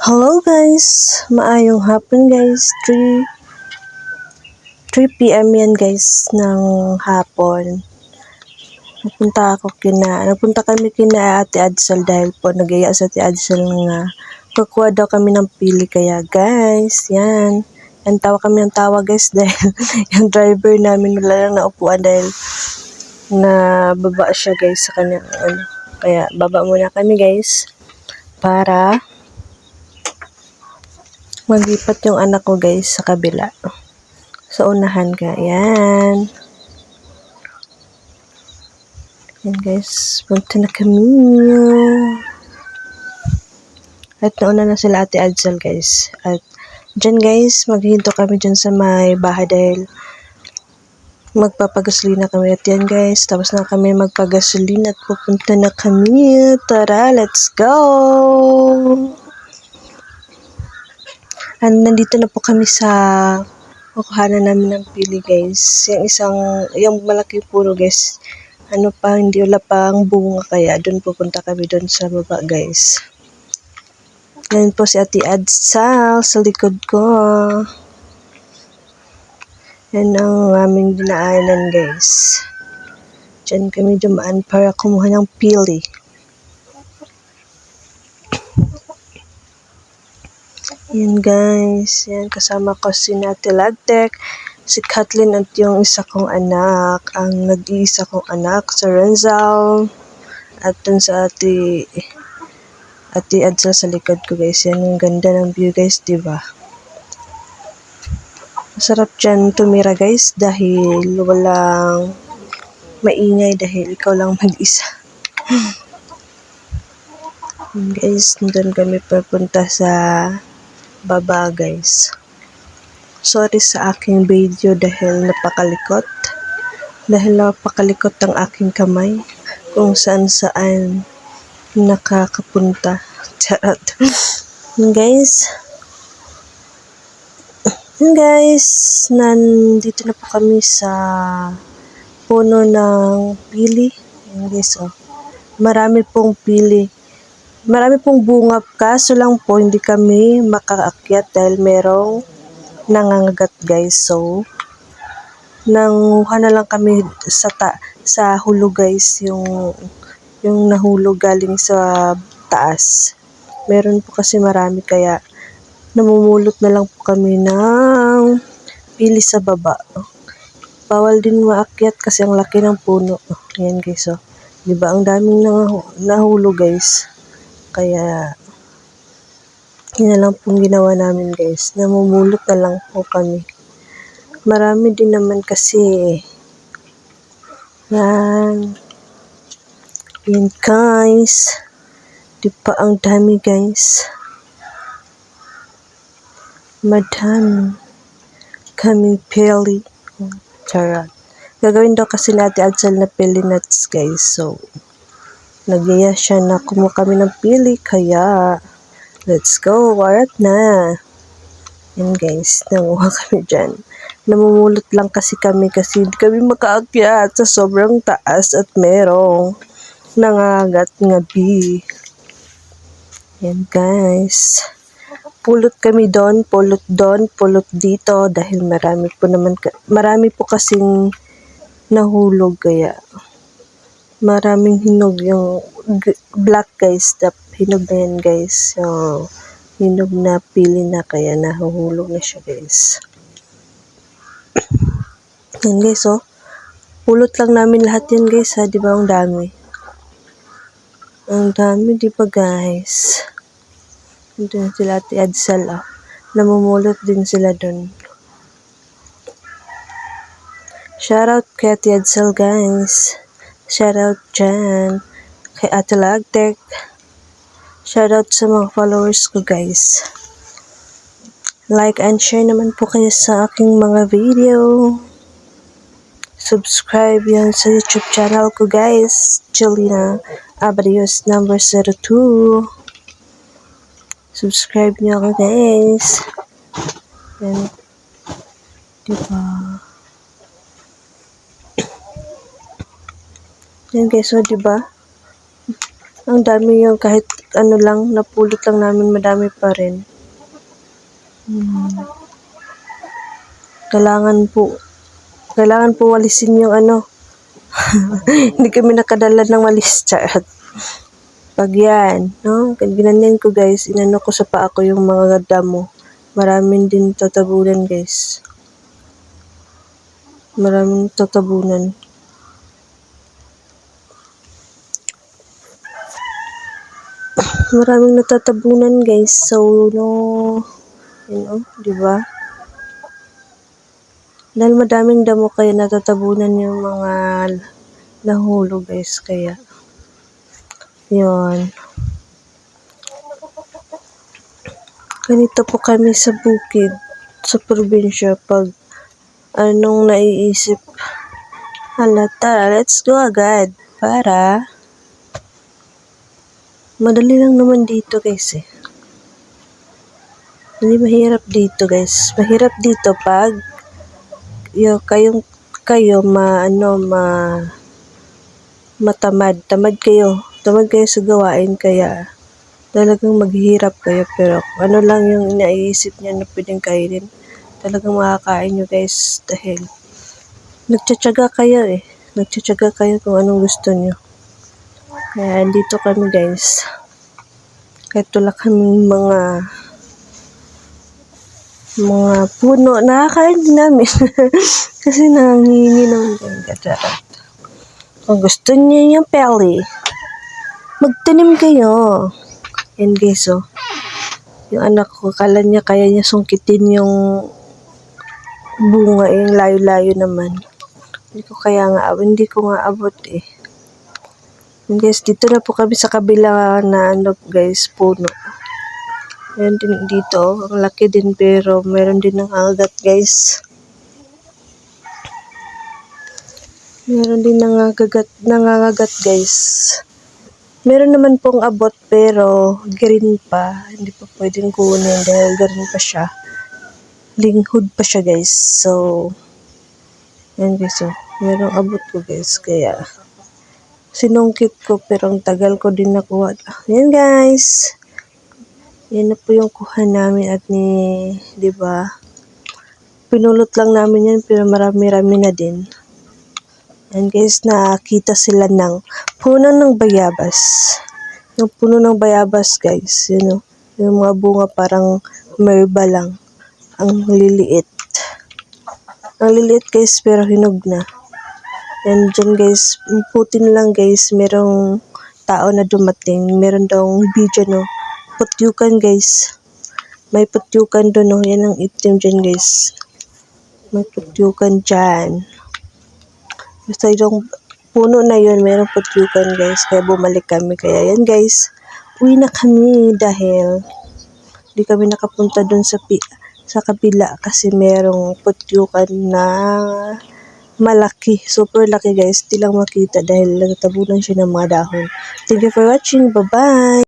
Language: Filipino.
Hello guys! Maayong hapon guys. 3 PM yan guys ng hapon. Nagpunta kami kina Ate Adsal dahil po nagaya sa Ate Adsal nga kukuha daw kami ng pili, kaya guys, yan. Yan, tawa kami ng tawa guys dahil yung driver namin wala lang naupuan dahil nababa siya guys sa kanyang Kaya baba muna kami guys para maglipat yung anak ko guys sa kabila. Sa unahan ka. Yan. Yan guys. Punta na kami. At nauna na sila Ate Adsal guys. At dyan guys, maghinto kami dyan sa may bahay dahil magpapagasolina kami. At yan guys, tapos na kami magpagasolina at pupunta na kami. Tara, let's go! And nandito na po kami sa kukuhanan namin ng pili guys. Yung malaki puro guys. Hindi wala pang bunga, kaya doon pupunta kami doon sa baba guys. Yan po si Ate Adsal sa likod ko. Yan ang aming dinaanan guys. Diyan kami dumaan para kumuha ng pili. Yan guys, yan kasama ko si Ate Lagtek, si Kathleen at yung isa kong anak, ang nag-iisa kong anak, si Renzel, at dun sa Ate Adsal sa likod ko guys. Yan ang ganda ng view guys, diba? Masarap dyan tumira guys dahil walang maingay dahil ikaw lang mag-isa. Guys, doon kami papunta sa baba guys. Sorry sa aking video dahil napakalikot ang aking kamay kung saan nakakapunta. Charot. Guys, nandito na po kami sa puno ng pili. Guys, marami pong pili. Marami pong bunga, kaso lang po hindi kami makaakyat dahil merong nangangagat guys. So, nanguha na lang kami sa hulog guys, yung nahulog galing sa taas. Meron po kasi marami, kaya namumulot na lang po kami ng pili sa baba. Bawal din maakyat kasi ang laki ng puno. Ayan guys, diba ang daming nahulog guys. Kaya, yun na lang pong ginawa namin guys. Namumulot na lang po kami. Marami din naman kasi. Yan. Yan guys. Di pa ang dami guys. Madami kaming pili. Charot. Gagawin daw kasi natin Adsal na pili nuts guys. So, nagyaya siya na kumuha kami ng pili, kaya let's go, warat na. Yan guys, nanguha kami dyan. Namumulot lang kasi kami kasi hindi kami makaakyat sa sobrang taas at merong nangagat nga bee. Yan guys. Pulot kami doon, pulot dito dahil marami po kasing nahulog, kaya maraming hinog yung black guys, hinog na yan guys, yung hinog na pili na, kaya nahuhulog na siya guys. Yan guys, pulot lang namin lahat yan guys, diba ang dami diba guys. Doon sila Ate Adsal, namumulot din sila doon. Shoutout kay Ate Adsal guys. Shoutout dyan kay Ate Lagtek. Shoutout sa mga followers ko guys. Like and share naman po kayo sa aking mga video. Subscribe yan sa YouTube channel ko guys. Jelena Abrios number 02. Subscribe niyo ako guys. Yan. Diba? Yan guys, diba? Ang dami yung kahit napulot lang namin, madami pa rin. Kailangan po walisin yung hindi kami nakadala ng walis, charot. Pag yan, no? Ginanyan ko guys, inano ko sa paa ko yung mga damo. Maraming din tatabunan guys. Maraming tatabunan. Maraming natatabunan guys. So, no, di ba? Dahil madaming damo kaya natatabunan yung mga nahulog guys. Kaya, yun. Ganito po kami sa bukid, sa probinsya, pag anong naiisip. Halata, let's go agad. Para, madali lang naman dito guys eh. Hindi mahirap dito guys. Mahirap dito pag kayo matamad. Tamad kayo sa gawain, kaya talagang maghihirap kayo. Pero ano lang yung naiisip niya na pwedeng kainin, talagang makakain nyo guys, dahil nagtsatsaga kayo kung anong gusto nyo. Kaya dito kami guys, kahit wala kaming mga puno, nakakain din namin. Kasi nangingi naman kami. Kung gusto niyo yung peli, magtanim kayo. Yan guys, yung anak ko, kala niya kaya niya sungkitin yung bunga, yung layo-layo naman. Hindi ko nga abot eh. And guys, dito na po kami sa kabila na guys, puno. Meron din dito, ang laki din pero meron din ng agat guys. Meron din nangangagat guys. Meron naman pong abot pero green pa. Hindi pa pwedeng kunin dahil green pa siya. Linghod pa siya guys. So, yan guys, merong abot ko guys. Kaya, sinungkit ko pero ang tagal ko din nakuha. Yan guys. Yan na po yung kuha namin at di ba? Pinulot lang namin yan pero marami-rami na din. And guys, nakita sila ng puno ng bayabas. Yung puno ng bayabas guys, yung mga bunga parang merba lang. Ang liliit. Ang liliit guys pero hinog na. And dyan guys, putin lang guys, merong tao na dumating. Meron daw video putyukan guys. May putyukan doon yan ang itim dyan guys. May putyukan dyan. Basta yung puno na yun, meron putyukan guys. Kaya bumalik kami. Kaya yan guys, uwi na kami dahil hindi kami nakapunta doon sa kabila kasi merong putyukan na malaki. Super laki guys. Di lang makita dahil nagtabunan siya ng mga dahon. Thank you for watching. Bye-bye!